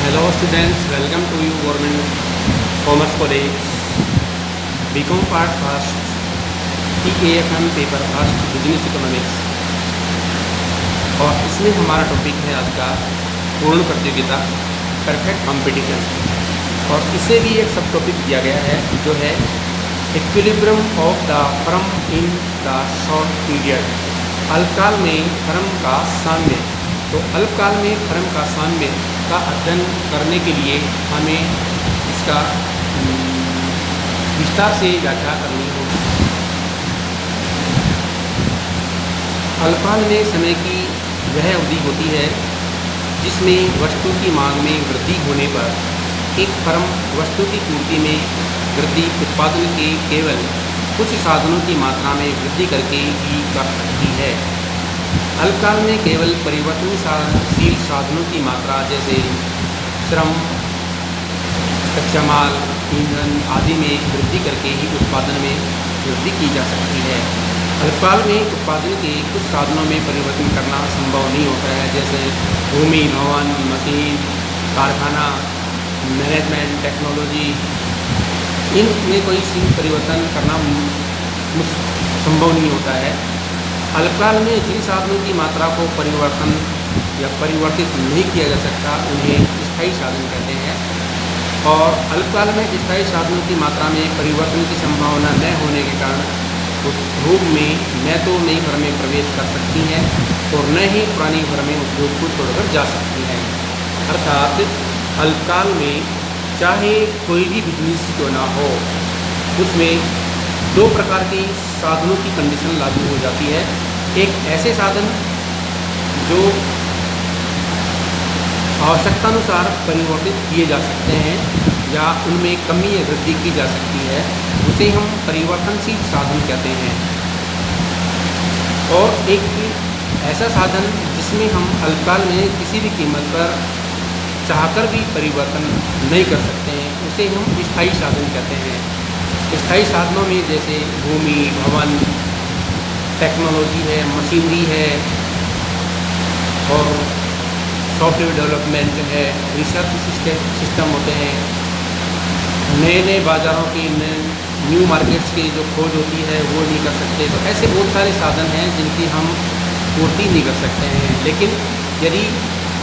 Hello students, welcome to you Government Commerce College BCom Part First TAFM paper first business economics. और इसमें हमारा topic है आज का पूर्ण प्रतियोगिता परफेक्ट कॉम्पिटिशन। और इसे भी एक सब टॉपिक दिया गया है जो है equilibrium of the firm in the short period. अल्पकाल में फर्म का साम्य। तो अल्पकाल में फर्म का साम्य का अध्ययन करने के लिए हमें इसका विस्तार से व्याख्या करनी होगी। अल्पकाल में समय की वह अवधि होती है जिसमें वस्तु की मांग में वृद्धि होने पर एक फर्म वस्तु की पूर्ति में वृद्धि उत्पादन के केवल कुछ साधनों की मात्रा में वृद्धि करके ही कर सकती है। अल्पकाल में केवल परिवर्तनशील साधनों की मात्रा जैसे श्रम, कच्चा माल, ईंधन आदि में वृद्धि करके ही उत्पादन में वृद्धि की जा सकती है। अल्पकाल में उत्पादन के कुछ साधनों में परिवर्तन करना संभव नहीं होता है, जैसे भूमि, भवन, मशीन, कारखाना, मैनेजमेंट, टेक्नोलॉजी। इनमें कोई परिवर्तन करना संभव नहीं होता है। अल्पकाल में जिन साधनों की मात्रा को परिवर्तन या परिवर्तित नहीं किया जा सकता उन्हें स्थायी साधन कहते हैं। और अल्पकाल में स्थायी साधनों की मात्रा में परिवर्तन की संभावना न होने के कारण उद्योग में न तो नई फर्में प्रवेश कर सकती हैं और न ही पुरानी फर्में उद्योग को छोड़कर जा सकती हैं। अर्थात अल्पकाल में चाहे कोई भी बिजनेस क्यों ना हो, उसमें दो प्रकार की साधनों की कंडीशन लागू हो जाती है। एक ऐसे साधन जो आवश्यकतानुसार परिवर्तित किए जा सकते हैं या उनमें कमी या वृद्धि की जा सकती है, उसे हम परिवर्तनशील साधन कहते हैं। और एक ऐसा साधन जिसमें हम अल्पकाल में किसी भी कीमत पर चाहकर भी परिवर्तन नहीं कर सकते हैं, उसे हम स्थायी साधन कहते हैं। स्थायी साधनों में जैसे भूमि, भवन, टेक्नोलॉजी है, मशीनरी है और सॉफ्टवेयर डेवलपमेंट है, रिसर्च सिस्टम होते हैं, नए नए बाज़ारों की न्यू मार्केट्स की जो खोज होती है वो नहीं कर सकते। तो ऐसे बहुत सारे साधन हैं जिनकी हम पूर्ति नहीं कर सकते हैं। लेकिन यदि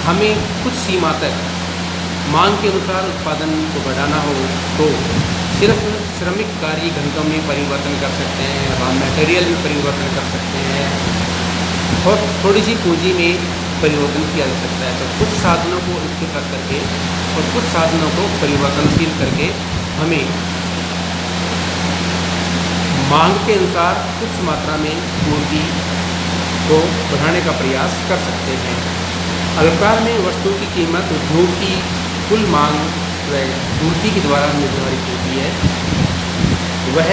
हमें कुछ सीमा तक मांग के अनुसार उत्पादन को बढ़ाना हो तो सिर्फ श्रमिक कार्य घंटों में परिवर्तन कर सकते हैं, रॉ मटेरियल में परिवर्तन कर सकते हैं और थोड़ी सी पूंजी में परिवर्तन किया जा सकता है। तो कुछ साधनों को स्थिर रख करके और कुछ साधनों को परिवर्तनशील करके हमें मांग के अनुसार कुछ मात्रा में पूर्ति को बढ़ाने का प्रयास कर सकते हैं। अल्पकाल में वस्तु की कीमत उद्योग की कुल मांग व पूर्ति के द्वारा निर्धारित होती है। वह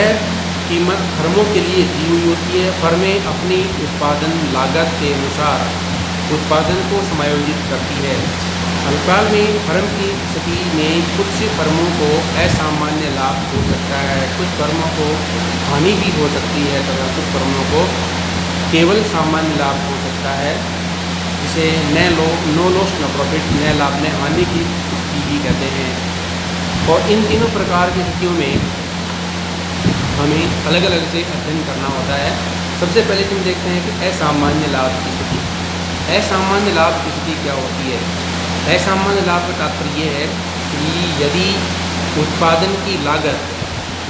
कीमत फर्मों के लिए दी हुई होती है। फर्में अपनी उत्पादन लागत के अनुसार उत्पादन को समायोजित करती है। अल्पकाल में फर्म की स्थिति में कुछ फर्मों को असामान्य लाभ हो सकता है, कुछ फर्मों को हानि भी हो सकती है तथा कुछ फर्मों को केवल सामान्य लाभ हो सकता है, जिसे नो लॉस नो प्रॉफिट, न लाभ न हानि की स्थिति भी कहते हैं। और इन तीनों प्रकार की स्थितियों में हमें अलग अलग से अध्ययन करना होता है। सबसे पहले हम देखते हैं कि असामान्य लाभ की स्थिति। असामान्य लाभ की स्थिति क्या होती है? असामान्य लाभ का तात्पर्य ये है कि यदि उत्पादन की लागत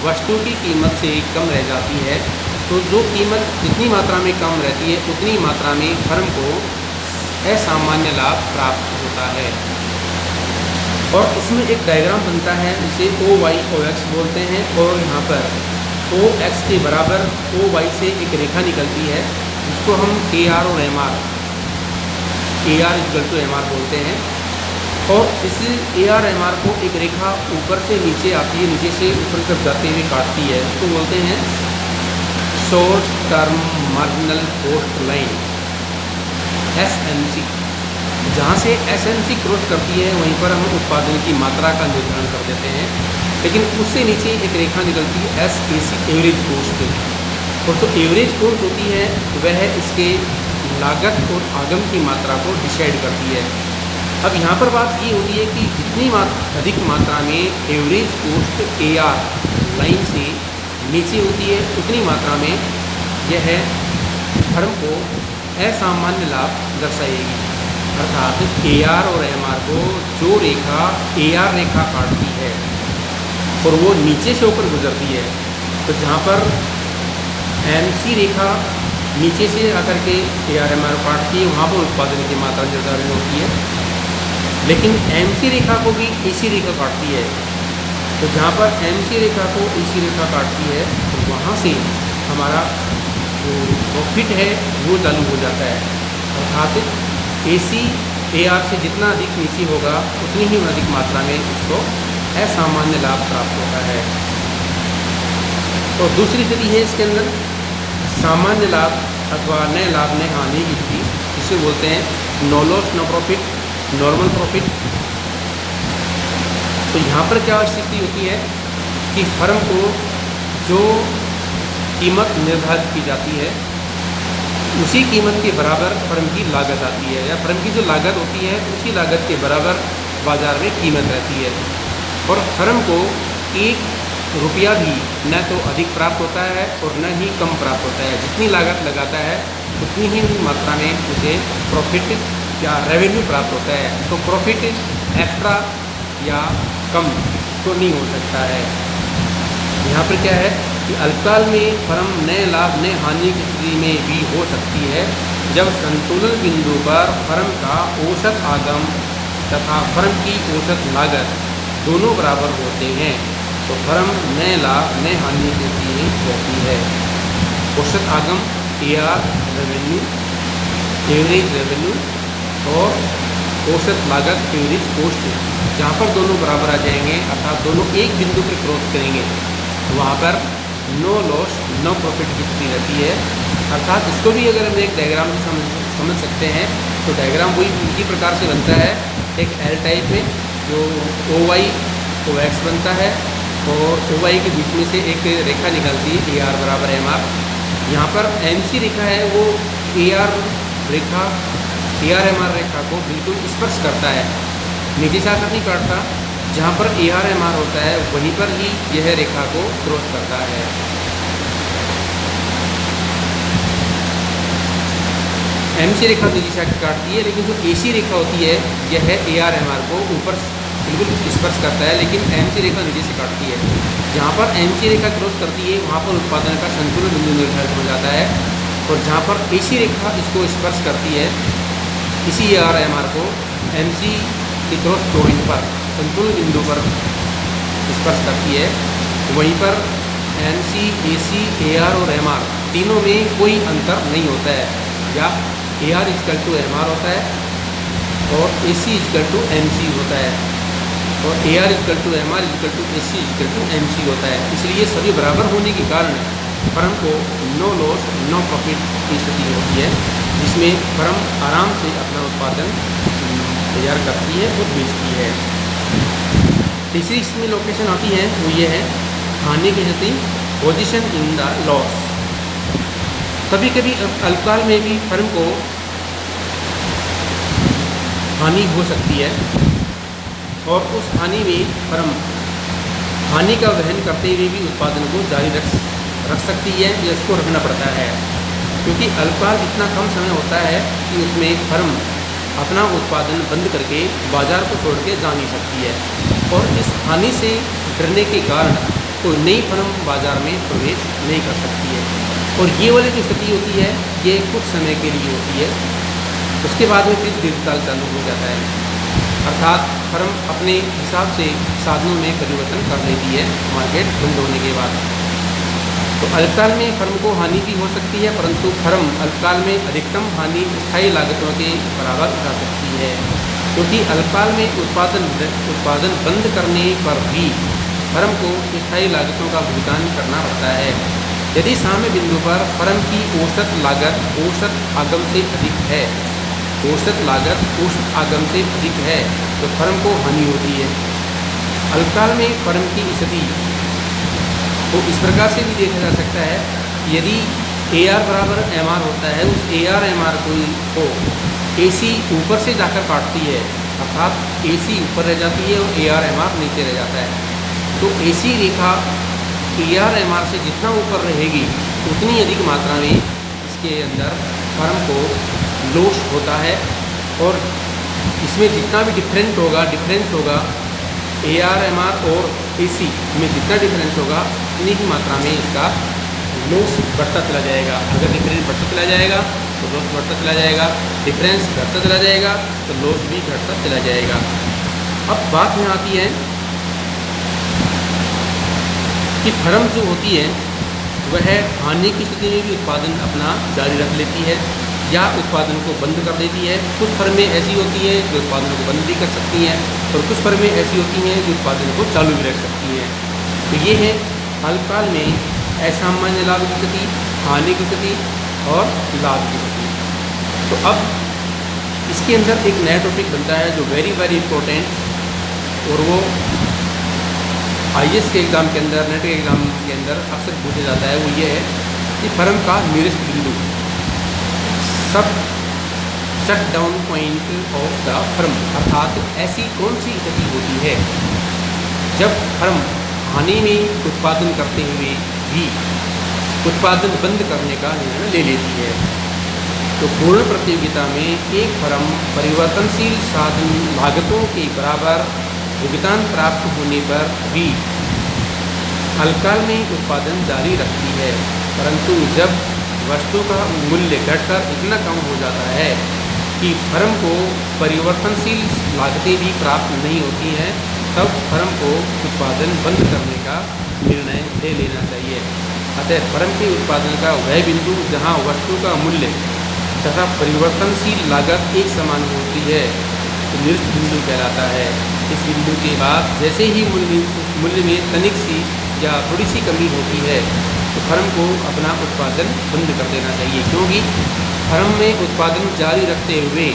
वस्तु की कीमत से कम रह जाती है तो जो कीमत जितनी मात्रा में कम रहती है उतनी मात्रा में फर्म को असामान्य लाभ प्राप्त होता है। और इसमें एक डायग्राम बनता है जिसे OY OX बोलते हैं। और यहाँ पर OX के बराबर OY से एक रेखा निकलती है जिसको हम AR और MR, AR = MR बोलते हैं। और इस AR MR को एक रेखा ऊपर से नीचे आती है, नीचे से ऊपर तक जाते हुए काटती है, उसको बोलते हैं short term marginal cost line, SMC। जहाँ से SMC क्रॉस करती है वहीं पर हम उत्पादन की मात्रा का निर्धारण कर देते हैं। लेकिन उससे नीचे एक रेखा निकलती है SAC, एवरेज कॉस्ट। और जो एवरेज कॉस्ट होती है वह इसके लागत और आगम की मात्रा को डिसाइड करती है। अब यहाँ पर बात ये होती है कि जितनी अधिक मात्रा में एवरेज कोस्ट AR लाइन से नीचे होती है, उतनी मात्रा में यह फर्म को असामान्य लाभ दर्शाएगी। अर्थात AR और MR को जो रेखा AR रेखा काटती है और वो नीचे से होकर गुजरती है, तो जहाँ पर MC रेखा नीचे से आकर के AR-MR काटती है, वहाँ पर उत्पादन की मात्रा निर्धारित होती है। लेकिन MC रेखा को भी AC रेखा काटती है, तो जहाँ पर MC रेखा को AC रेखा काटती है, तो वहाँ से हमारा जो प्रॉफिट है वो चालू हो जाता है। अर्थात AC AR से जितना अधिक नीचे होगा, उतनी ही अधिक मात्रा में उसको असामान्य लाभ प्राप्त होता है। तो दूसरी स्थिति है इसके अंदर सामान्य लाभ अथवा नए लाभ नए हानि की स्थिति, जिसे बोलते हैं no loss no profit, normal profit. तो यहाँ पर क्या स्थिति होती है कि फर्म को जो कीमत निर्धारित की जाती है, उसी कीमत के बराबर फर्म की लागत आती है, या फर्म की जो लागत होती है उसी लागत के बराबर बाज़ार में कीमत रहती है, और फर्म को ₹1 भी न तो अधिक प्राप्त होता है और न ही कम प्राप्त होता है। जितनी लागत लगाता है उतनी ही मात्रा में उसे प्रॉफिट या रेवेन्यू प्राप्त होता है। तो प्रॉफिट एक्स्ट्रा या कम तो नहीं हो सकता है। यहाँ पर क्या है कि अल्पकाल में फर्म नए लाभ नए हानि की स्थिति में भी हो सकती है, जब संतुलन बिंदु पर फर्म का औसत आगम तथा फर्म की औसत लागत दोनों बराबर होते हैं, तो फर्म नए लाभ नए हानि की स्थिति में रहती है। औसत आगम AR रेवेन्यू, एवरेज रेवेन्यू, और औसत लागत एवरेज कोस्ट, जहाँ पर दोनों बराबर आ जाएंगे, अर्थात दोनों एक बिंदु पर क्रॉस करेंगे, तो वहाँ पर नो लॉस नो प्रॉफिट की स्थिति रहती है। अर्थात इसको भी अगर हम एक डायग्राम से समझ सकते हैं, तो डायग्राम वही इसी प्रकार से बनता है। एक L टाइप में जो OY OX बनता है, और OY के बीच में से एक रेखा निकलती है AR बराबर MR। यहाँ पर MC रेखा है, वो AR रेखा AR-MR रेखा को बिल्कुल स्पर्श करता है, नीचे से आकर नहीं काटता। जहाँ पर AR-MR होता है वहीं पर ही यह रेखा को क्रॉस करता है। MC रेखा नीचे से आकर काटती है, लेकिन जो AC रेखा होती है यह AR-MR को ऊपर बिल्कुल स्पर्श करता है, लेकिन MC रेखा नीचे से काटती है। जहाँ पर MC रेखा क्रॉस करती है वहाँ पर उत्पादन का संतुलन बिंदु निर्धारित हो जाता है, और जहाँ पर AC रेखा इसको स्पर्श करती है, इसी AR-MR को MC के क्रॉस पॉइंट पर संतुलन बिंदु पर स्पर्श करती है, वहीं पर MC AC AR और MR तीनों में कोई अंतर नहीं होता है, या AR = MR होता है और AC = MC होता है, और AR = MR = AC = MC होता है। इसलिए सभी बराबर होने के कारण फर्म को नो लॉस नो प्रॉफिट की स्थिति होती है, जिसमें फर्म आराम से अपना उत्पादन तैयार करती है और बेचती है। तीसरी इसमें लोकेशन आती है, वो ये है हानि की स्थिति, पोजीशन इन द लॉस। कभी कभी अल्पकाल में भी फर्म को हानि हो सकती है, और उस हानि में फर्म हानि का वहन करते हुए भी उत्पादन को जारी रख सकती है, या उसको रखना पड़ता है, क्योंकि अल्पकाल इतना कम समय होता है कि उसमें फर्म अपना उत्पादन बंद करके बाज़ार को छोड़ के जा नहीं सकती है, और इस हानि से डरने के कारण कोई नई फर्म बाज़ार में प्रवेश नहीं कर सकती है। और ये वाली जो स्थिति होती है ये कुछ समय के लिए होती है, उसके बाद में फिर दीर्घकाल चालू हो जाता है। अर्थात फर्म अपने हिसाब से साधनों में परिवर्तन कर लेती है मार्केट बंद होने के बाद। तो अल्पकाल में फर्म को हानि भी हो सकती है, परंतु फर्म अल्पकाल में अधिकतम हानि स्थायी लागतों के बराबर उठा सकती है, क्योंकि अल्पकाल में उत्पादन बंद करने पर भी फर्म को स्थायी लागतों का भुगतान करना पड़ता है। यदि साम्य बिंदु पर फर्म की औसत लागत औसत आगम से अधिक है, औसत लागत औसत आगम से अधिक है, तो फर्म को हानि होती है। अल्पकाल में फर्म की स्थिति तो इस प्रकार से भी देखा जा सकता है, यदि AR बराबर MR होता है, उस AR-MR को AC ऊपर से जाकर काटती है, अर्थात AC ऊपर रह जाती है और AR/MR नीचे रह जाता है। तो AC रेखा AR/MR से जितना ऊपर रहेगी उतनी अधिक मात्रा में इसके अंदर फर्म को लॉस होता है, और इसमें जितना भी डिफरेंस होगा AR/MR और AC में जितना डिफरेंस होगा उतनी ही मात्रा में इसका लॉस बढ़ता चला जाएगा। अगर डिफरेंस बढ़ता चला जाएगा तो लॉस बढ़ता चला जाएगा, डिफरेंस घटता चला जाएगा तो लॉस भी घटता चला जाएगा। अब बात यहाँ आती है कि फर्म जो होती है वह हानि की स्थिति में भी उत्पादन अपना जारी रख लेती है या उत्पादन को बंद कर देती है। कुछ फर्में ऐसी होती हैं जो उत्पादन को बंद भी कर सकती हैं, और कुछ फर्में ऐसी होती हैं जो उत्पादन को चालू भी रख सकती हैं। तो ये है अल्पकाल में असामान्य लाभ की स्थिति, हानि की स्थिति और लाभ की स्थिति। तो अब इसके अंदर एक नया टॉपिक बनता है जो वेरी इम्पोर्टेंट, और वो IAS के एग्ज़ाम के अंदर, नेट के एग्ज़ाम के अंदर अक्सर पूछा जाता है। वो ये है कि फर्म का नियरेस्ट बिंदु, सब shut down point of the firm, अर्थात ऐसी कौन सी स्थिति होती है जब फर्म हानि में उत्पादन करते हुए भी उत्पादन बंद करने का निर्णय ले लेती है। तो पूर्ण प्रतियोगिता में एक फर्म परिवर्तनशील साधन लागतों के बराबर भुगतान प्राप्त होने पर भी अल्पकाल में उत्पादन जारी रखती है, परंतु जब वस्तु का मूल्य घटकर इतना कम हो जाता है कि फर्म को परिवर्तनशील लागतें भी प्राप्त नहीं होती हैं, तब फर्म को उत्पादन बंद करने का निर्णय ले लेना चाहिए। अतः फर्म के उत्पादन का वह बिंदु जहां वस्तु का मूल्य तथा परिवर्तनशील लागत एक समान होती है तो नियरेस्ट बिंदु कहलाता है। इस बिंदु के बाद जैसे ही मूल्य में तनिक सी या थोड़ी सी कमी होती है तो फर्म को अपना उत्पादन बंद कर देना चाहिए, क्योंकि फर्म में उत्पादन जारी रखते हुए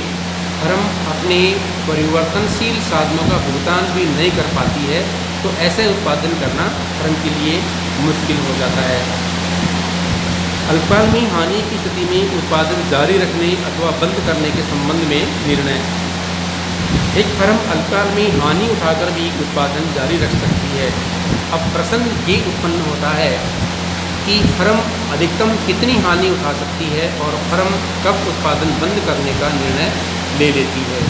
फर्म अपने परिवर्तनशील साधनों का भुगतान भी नहीं कर पाती है, तो ऐसे उत्पादन करना फर्म के लिए मुश्किल हो जाता है। अल्पकाल में हानि की स्थिति में उत्पादन जारी रखने अथवा बंद करने के संबंध में निर्णय। एक फर्म अल्पकाल में हानि उठाकर भी उत्पादन जारी रख सकती है। अब प्रश्न ये उत्पन्न होता है कि फर्म अधिकतम कितनी हानि उठा सकती है और फर्म कब उत्पादन बंद करने का निर्णय ले लेती है।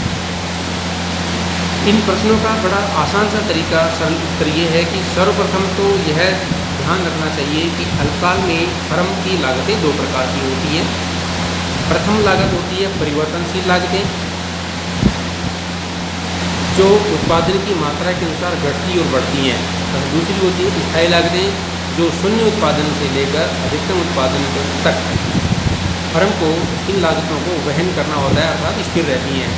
इन प्रश्नों का बड़ा आसान सा तरीका, सरल उत्तर ये है कि सर्वप्रथम तो यह ध्यान रखना चाहिए कि अल्पकाल में फर्म की लागतें दो प्रकार की होती है। प्रथम लागत होती है परिवर्तनशील लागतें, जो उत्पादन की मात्रा के अनुसार घटती और बढ़ती हैं, और दूसरी होती है स्थायी लागतें, जो शून्य उत्पादन से लेकर अधिकतम उत्पादन तक फर्म को इन लागतों को वहन करना होता है, अर्थात स्थिर रहती हैं।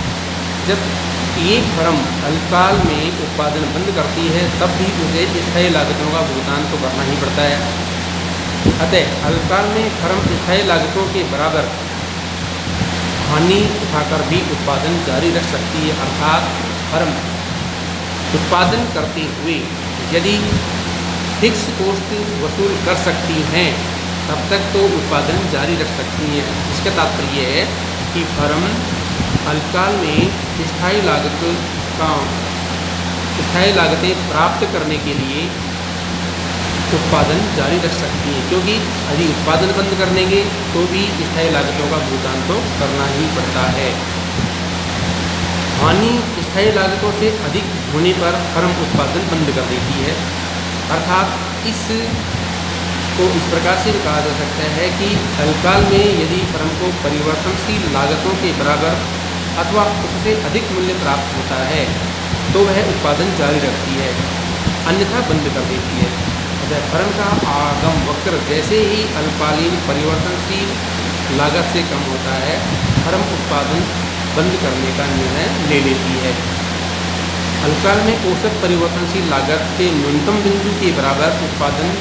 जब एक फर्म अल्पकाल में उत्पादन बंद करती है तब भी उसे स्थायी लागतों का भुगतान तो करना ही पड़ता है। अतः अल्पकाल में फर्म स्थायी लागतों के बराबर हानि उठाकर भी उत्पादन जारी रख सकती है, अर्थात फर्म उत्पादन करते हुए यदि फिक्स कॉस्ट वसूल कर सकती हैं तब तक तो उत्पादन जारी रख सकती हैं। इसका तात्पर्य है कि फर्म अल्पकाल में स्थायी लागतें प्राप्त करने के लिए उत्पादन जारी रख सकती है, क्योंकि यदि उत्पादन बंद कर देंगे तो भी स्थायी लागतों का भुगतान तो करना ही पड़ता है। हानि स्थायी लागतों से अधिक होने पर फर्म उत्पादन बंद कर देती है, अर्थात इसको इस प्रकार से कहा जा सकता है कि अल्पकाल में यदि फर्म को परिवर्तनशील लागतों के बराबर अथवा उससे अधिक मूल्य प्राप्त होता है तो वह उत्पादन जारी रखती है, अन्यथा बंद कर देती है। अतः फर्म का आगम वक्र जैसे ही अल्पकालीन परिवर्तनशील लागत से कम होता है, फर्म उत्पादन बंद करने का निर्णय ले लेती है। अल्पकाल में औसत परिवर्तनशील लागत के न्यूनतम बिंदु के बराबर उत्पादन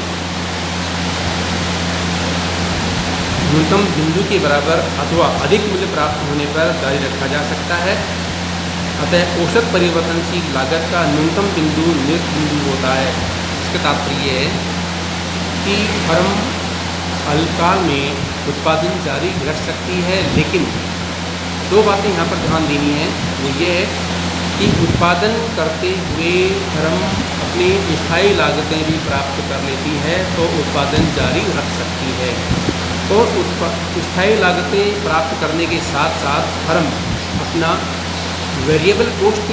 न्यूनतम बिंदु के बराबर अथवा अधिक मूल्य प्राप्त होने पर जारी रखा जा सकता है। अतः औसत परिवर्तनशील लागत का न्यूनतम बिंदु नियत बिंदु होता है। इसका तात्पर्य है कि फर्म अल्पकाल में उत्पादन जारी रख सकती है, लेकिन दो बातें यहाँ पर ध्यान देनी है। वो ये है कि उत्पादन करते हुए फर्म अपनी स्थायी लागतें भी प्राप्त कर लेती है तो उत्पादन जारी रख सकती है। और स्थायी लागतें प्राप्त करने के साथ साथ फर्म अपना वेरिएबल कॉस्ट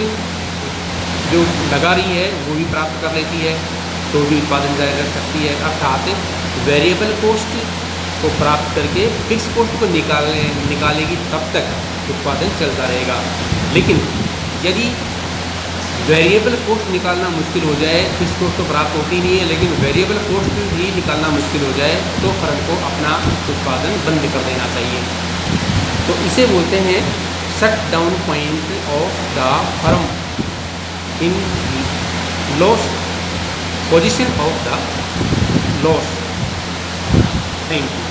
जो लगा रही है वो भी प्राप्त कर लेती है तो भी उत्पादन जारी रख सकती है। अर्थात वेरिएबल कॉस्ट को प्राप्त करके फिक्स कॉस्ट को निकालेगी तब तक उत्पादन चलता रहेगा। लेकिन यदि वेरिएबल कॉस्ट निकालना मुश्किल हो जाए, फिक्स कॉस्ट तो प्राप्त होती नहीं है लेकिन वेरिएबल कॉस्ट भी निकालना मुश्किल हो जाए तो फर्म को अपना उत्पादन बंद कर देना चाहिए। तो इसे बोलते हैं shut down point of the firm in loss position of the loss. Thank you.